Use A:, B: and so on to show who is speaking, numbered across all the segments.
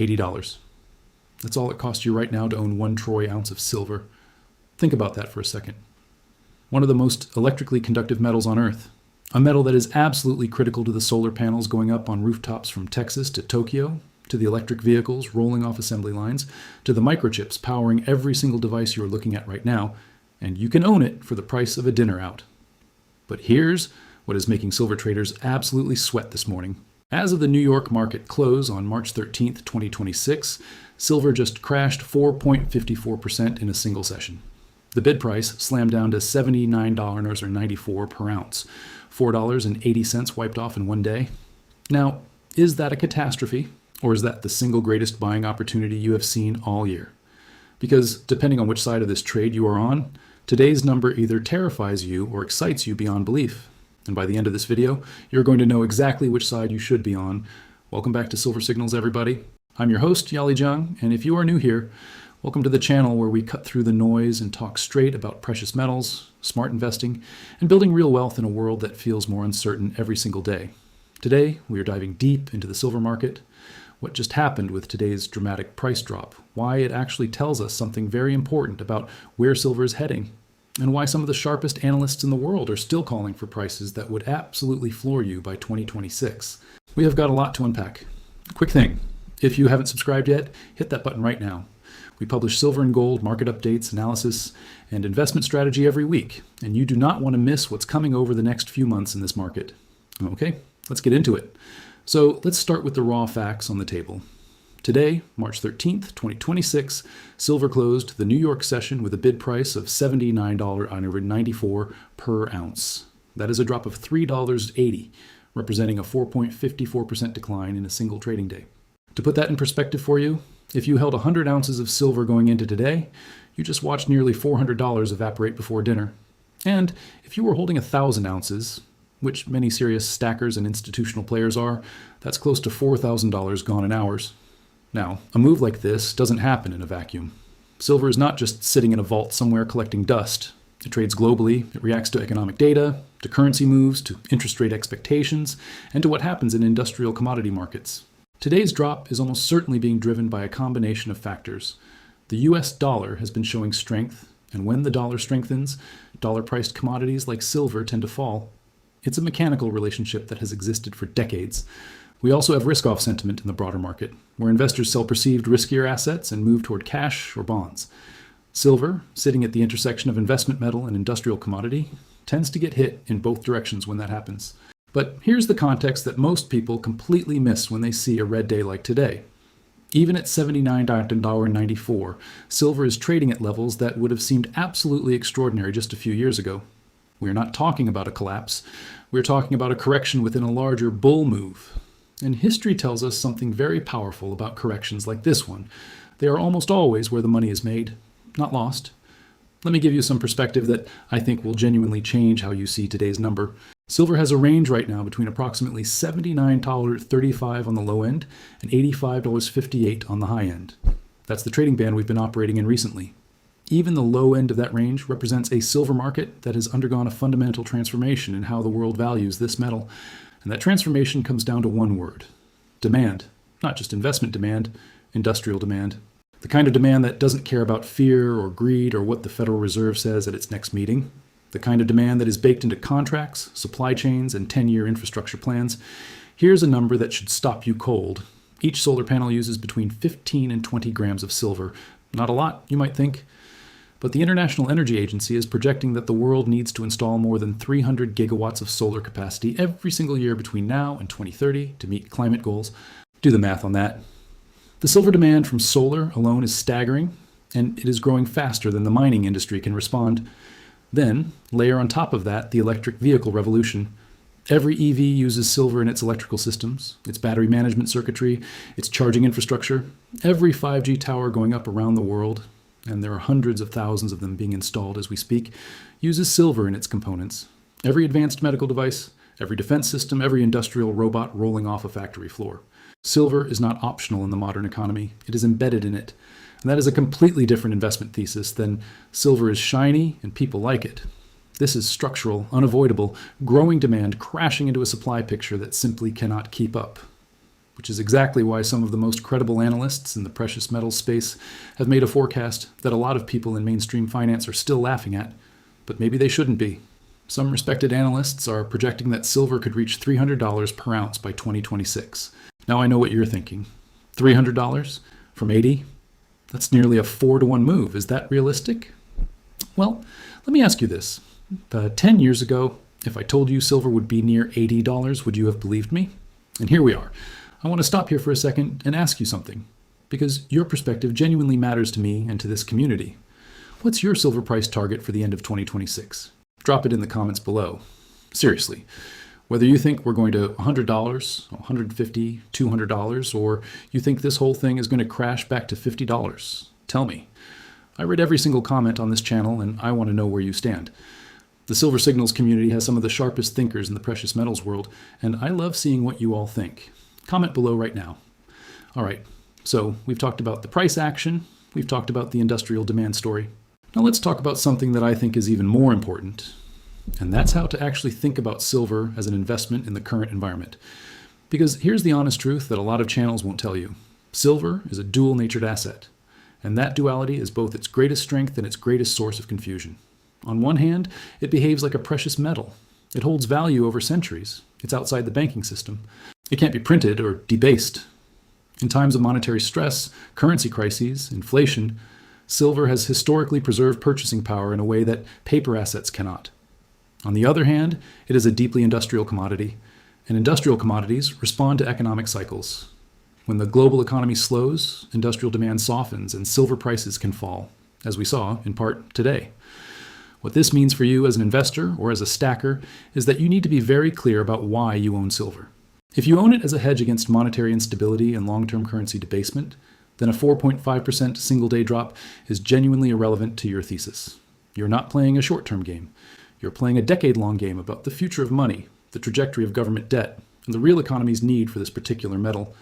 A: $80. That's all it costs you right now to own 1 troy ounce of silver. Think about that for a second. One of the most electrically conductive metals on Earth. A metal that is absolutely critical to the solar panels going up on rooftops from Texas to Tokyo, to the electric vehicles rolling off assembly lines, to the microchips powering every single device you are looking at right now, and you can own it for the price of a dinner out. But here's what is making silver traders absolutely sweat this morning. As of the New York market close on March 13th, 2026, silver just crashed 4.54% in a single session. The bid price slammed down to $79.94 per ounce, $4.80 wiped off in one day. Now, is that a catastrophe, or is that the single greatest buying opportunity you have seen all year? Because depending on which side of this trade you are on, today's number either terrifies you or excites you beyond belief. And by the end of this video, you're going to know exactly which side you should be on. Welcome back to Silver Signals, everybody. I'm your host, Yali Jiang, and if you are new here, welcome to the channel where we cut through the noise and talk straight about precious metals, smart investing, and building real wealth in a world that feels more uncertain every single day. Today, we are diving deep into the silver market, what just happened with today's dramatic price drop, why it actually tells us something very important about where silver is heading, and why some of the sharpest analysts in the world are still calling for prices that would absolutely floor you by 2026. We have got a lot to unpack. Quick thing, if you haven't subscribed yet, hit that button right now. We publish silver and gold, market updates, analysis, and investment strategy every week, and you do not want to miss what's coming over the next few months in this market. Okay, let's get into it. So let's start with the raw facts on the table. Today, March 13th, 2026, silver closed the New York session with a bid price of $79.94 per ounce. That is a drop of $3.80, representing a 4.54% decline in a single trading day. To put that in perspective for you, if you held 100 ounces of silver going into today, you just watched nearly $400 evaporate before dinner. And if you were holding 1,000 ounces, which many serious stackers and institutional players are, that's close to $4,000 gone in hours. Now, a move like this doesn't happen in a vacuum. Silver is not just sitting in a vault somewhere collecting dust. It trades globally, it reacts to economic data, to currency moves, to interest rate expectations, and to what happens in industrial commodity markets. Today's drop is almost certainly being driven by a combination of factors. The US dollar has been showing strength, and when the dollar strengthens, dollar-priced commodities like silver tend to fall. It's a mechanical relationship that has existed for decades. We also have risk-off sentiment in the broader market, where investors sell perceived riskier assets and move toward cash or bonds. Silver, sitting at the intersection of investment metal and industrial commodity, tends to get hit in both directions when that happens. But here's the context that most people completely miss when they see a red day like today. Even at $79.94, silver is trading at levels that would have seemed absolutely extraordinary just a few years ago. We're not talking about a collapse. We're talking about a correction within a larger bull move. And history tells us something very powerful about corrections like this one. They are almost always where the money is made, not lost. Let me give you some perspective that I think will genuinely change how you see today's number. Silver has a range right now between approximately $79.35 on the low end and $85.58 on the high end. That's the trading band we've been operating in recently. Even the low end of that range represents a silver market that has undergone a fundamental transformation in how the world values this metal. And that transformation comes down to one word: demand. Not just investment demand, industrial demand. The kind of demand that doesn't care about fear or greed or what the Federal Reserve says at its next meeting. The kind of demand that is baked into contracts, supply chains, and 10-year infrastructure plans. Here's a number that should stop you cold. Each solar panel uses between 15 and 20 grams of silver. Not a lot, you might think. But the International Energy Agency is projecting that the world needs to install more than 300 gigawatts of solar capacity every single year between now and 2030 to meet climate goals. Do the math on that. The silver demand from solar alone is staggering, and it is growing faster than the mining industry can respond. Then, layer on top of that the electric vehicle revolution. Every EV uses silver in its electrical systems, its battery management circuitry, its charging infrastructure. Every 5G tower going up around the world, and there are hundreds of thousands of them being installed as we speak, uses silver in its components. Every advanced medical device, every defense system, every industrial robot rolling off a factory floor. Silver is not optional in the modern economy. It is embedded in it. And that is a completely different investment thesis than silver is shiny and people like it. This is structural, unavoidable, growing demand crashing into a supply picture that simply cannot keep up. which is exactly why some of the most credible analysts in the precious metals space have made a forecast that a lot of people in mainstream finance are still laughing at, but maybe they shouldn't be. Some respected analysts are projecting that silver could reach $300 per ounce by 2026. Now I know what you're thinking. $300 from 80? That's nearly a 4-to-1 move. Is that realistic? Well, let me ask you this. 10 years ago, if I told you silver would be near $80, would you have believed me? And here we are. I want to stop here for a second and ask you something, because your perspective genuinely matters to me and to this community. What's your silver price target for the end of 2026? Drop it in the comments below. Seriously, whether you think we're going to $100, $150, $200, or you think this whole thing is going to crash back to $50, tell me. I read every single comment on this channel, and I want to know where you stand. The Silver Signals community has some of the sharpest thinkers in the precious metals world, and I love seeing what you all think. Comment below right now. All right, so we've talked about the price action, we've talked about the industrial demand story. Now let's talk about something that I think is even more important, and that's how to actually think about silver as an investment in the current environment. Because here's the honest truth that a lot of channels won't tell you. Silver is a dual-natured asset, and that duality is both its greatest strength and its greatest source of confusion. On one hand, it behaves like a precious metal. It holds value over centuries. It's outside the banking system. It can't be printed or debased. In times of monetary stress, currency crises, inflation, silver has historically preserved purchasing power in a way that paper assets cannot. On the other hand, it is a deeply industrial commodity, and industrial commodities respond to economic cycles. When the global economy slows, industrial demand softens and silver prices can fall, as we saw in part today. What this means for you as an investor or as a stacker is that you need to be very clear about why you own silver. If you own it as a hedge against monetary instability and long-term currency debasement, then a 4.5% single-day drop is genuinely irrelevant to your thesis. You're not playing a short-term game. You're playing a decade-long game about the future of money, the trajectory of government debt, and the real economy's need for this particular metal.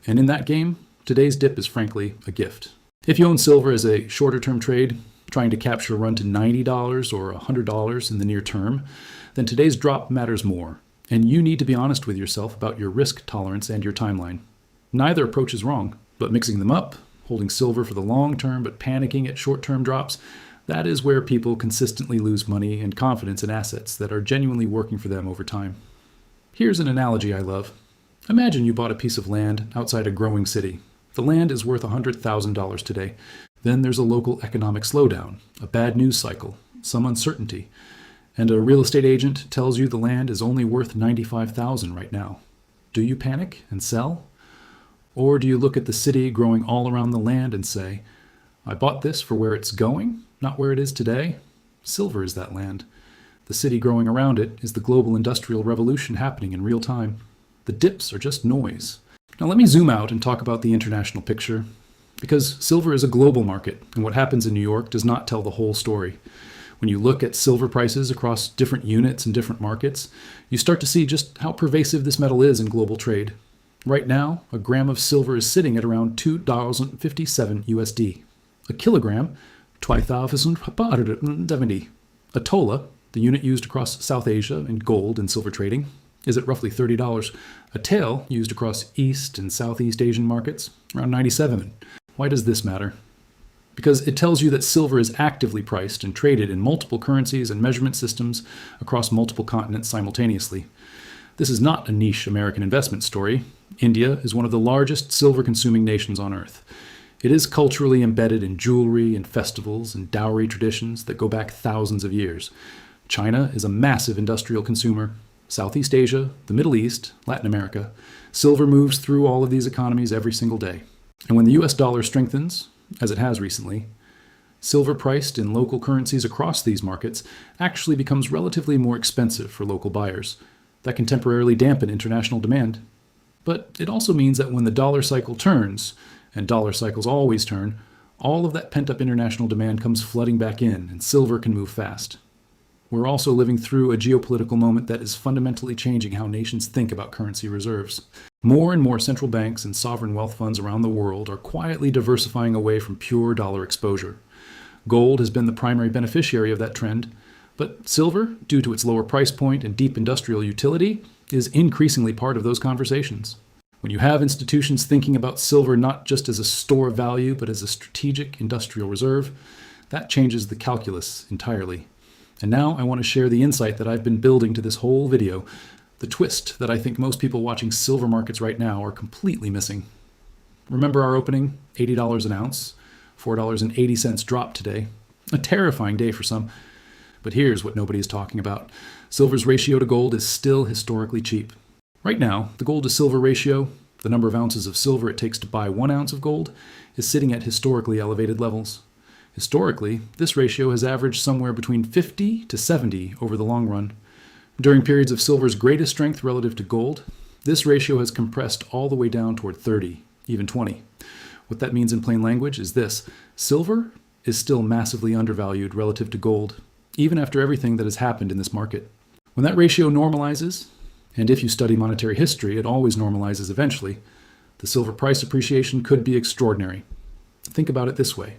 A: And in that game, today's dip is frankly a gift. If you own silver as a shorter-term trade, trying to capture a run to $90 or $100 in the near term, then today's drop matters more, and you need to be honest with yourself about your risk tolerance and your timeline. Neither approach is wrong. But mixing them up, holding silver for the long term but panicking at short-term drops, that is where people consistently lose money and confidence in assets that are genuinely working for them over time. Here's an analogy I love. Imagine you bought a piece of land outside a growing city. The land is worth $100,000 today. Then there's a local economic slowdown, a bad news cycle, some uncertainty, and a real estate agent tells you the land is only worth $95,000 right now. Do you panic and sell? Or do you look at the city growing all around the land and say, I bought this for where it's going, not where it is today? Silver is that land. The city growing around it is the global industrial revolution happening in real time. The dips are just noise. Now let me zoom out and talk about the international picture, because silver is a global market, and what happens in New York does not tell the whole story. When you look at silver prices across different units and different markets, you start to see just how pervasive this metal is in global trade. Right now, a gram of silver is sitting at around $2.57 USD. A kilogram, 2,870. A tola, the unit used across South Asia in gold and silver trading, is at roughly $30. A tael, used across East and Southeast Asian markets, around $97. Why does this matter? Because it tells you that silver is actively priced and traded in multiple currencies and measurement systems across multiple continents simultaneously. This is not a niche American investment story. India is one of the largest silver-consuming nations on Earth. It is culturally embedded in jewelry and festivals and dowry traditions that go back thousands of years. China is a massive industrial consumer. Southeast Asia, the Middle East, Latin America, silver moves through all of these economies every single day. And when the US dollar strengthens, as it has recently, silver priced in local currencies across these markets actually becomes relatively more expensive for local buyers. That can temporarily dampen international demand. But it also means that when the dollar cycle turns, and dollar cycles always turn, all of that pent-up international demand comes flooding back in, and silver can move fast. We're also living through a geopolitical moment that is fundamentally changing how nations think about currency reserves. More and more central banks and sovereign wealth funds around the world are quietly diversifying away from pure dollar exposure. Gold has been the primary beneficiary of that trend, but silver, due to its lower price point and deep industrial utility, is increasingly part of those conversations. When you have institutions thinking about silver not just as a store of value, but as a strategic industrial reserve, that changes the calculus entirely. And now I want to share the insight that I've been building to this whole video, the twist that I think most people watching silver markets right now are completely missing. Remember our opening? $80 an ounce, $4.80 drop today. A terrifying day for some. But here's what nobody is talking about. Silver's ratio to gold is still historically cheap. Right now, the gold to silver ratio, the number of ounces of silver it takes to buy 1 ounce of gold, is sitting at historically elevated levels. Historically, this ratio has averaged somewhere between 50 to 70 over the long run. During periods of silver's greatest strength relative to gold, this ratio has compressed all the way down toward 30, even 20. What that means in plain language is this: silver is still massively undervalued relative to gold, even after everything that has happened in this market. When that ratio normalizes, and if you study monetary history, it always normalizes eventually, the silver price appreciation could be extraordinary. Think about it this way.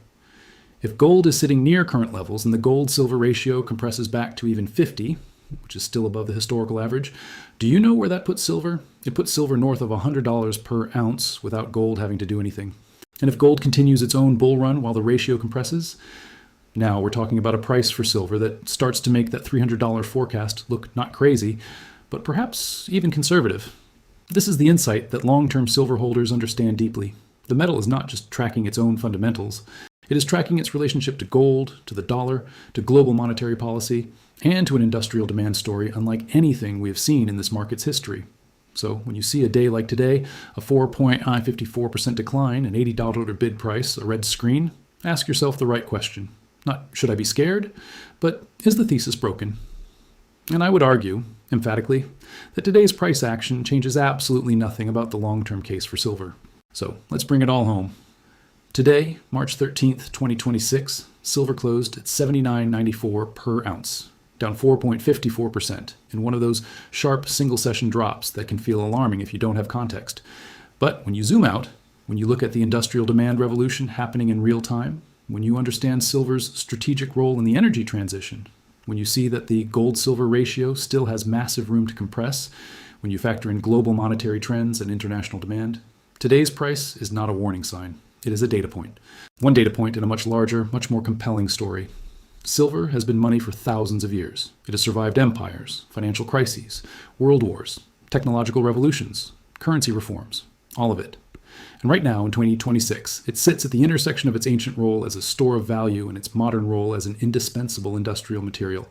A: If gold is sitting near current levels and the gold-silver ratio compresses back to even 50, which is still above the historical average, do you know where that puts silver? It puts silver north of $100 per ounce without gold having to do anything. And if gold continues its own bull run while the ratio compresses, now we're talking about a price for silver that starts to make that $300 forecast look not crazy, but perhaps even conservative. This is the insight that long-term silver holders understand deeply. The metal is not just tracking its own fundamentals. It is tracking its relationship to gold, to the dollar, to global monetary policy, and to an industrial demand story unlike anything we have seen in this market's history. So when you see a day like today, a 4.54% decline, an $80 bid price, a red screen, ask yourself the right question. Not should I be scared, but is the thesis broken? And I would argue, emphatically, that today's price action changes absolutely nothing about the long-term case for silver. So let's bring it all home. Today, March 13th, 2026, silver closed at $79.94 per ounce, down 4.54%, in one of those sharp single-session drops that can feel alarming if you don't have context. But when you zoom out, when you look at the industrial demand revolution happening in real time, when you understand silver's strategic role in the energy transition, when you see that the gold-silver ratio still has massive room to compress, when you factor in global monetary trends and international demand, today's price is not a warning sign. It is a data point. One data point in a much larger, much more compelling story. Silver has been money for thousands of years. It has survived empires, financial crises, world wars, technological revolutions, currency reforms, all of it. And right now, in 2026, it sits at the intersection of its ancient role as a store of value and its modern role as an indispensable industrial material.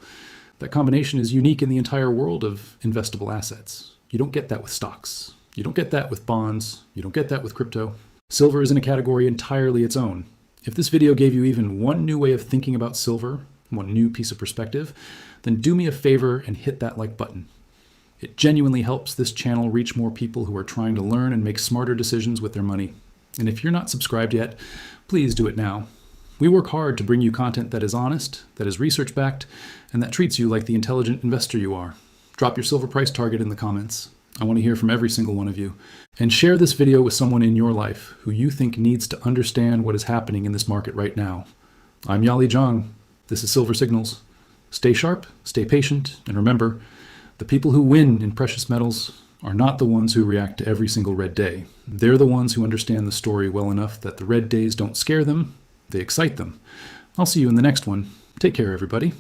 A: That combination is unique in the entire world of investable assets. You don't get that with stocks. You don't get that with bonds. You don't get that with crypto. Silver is in a category entirely its own. If this video gave you even one new way of thinking about silver, one new piece of perspective, then do me a favor and hit that like button. It genuinely helps this channel reach more people who are trying to learn and make smarter decisions with their money. And if you're not subscribed yet, please do it now. We work hard to bring you content that is honest, that is research-backed, and that treats you like the intelligent investor you are. Drop your silver price target in the comments. I want to hear from every single one of you. And share this video with someone in your life who you think needs to understand what is happening in this market right now. I'm Yali Jiang. This is Silver Signals. Stay sharp, stay patient, and remember, the people who win in precious metals are not the ones who react to every single red day. They're the ones who understand the story well enough that the red days don't scare them, they excite them. I'll see you in the next one. Take care, everybody.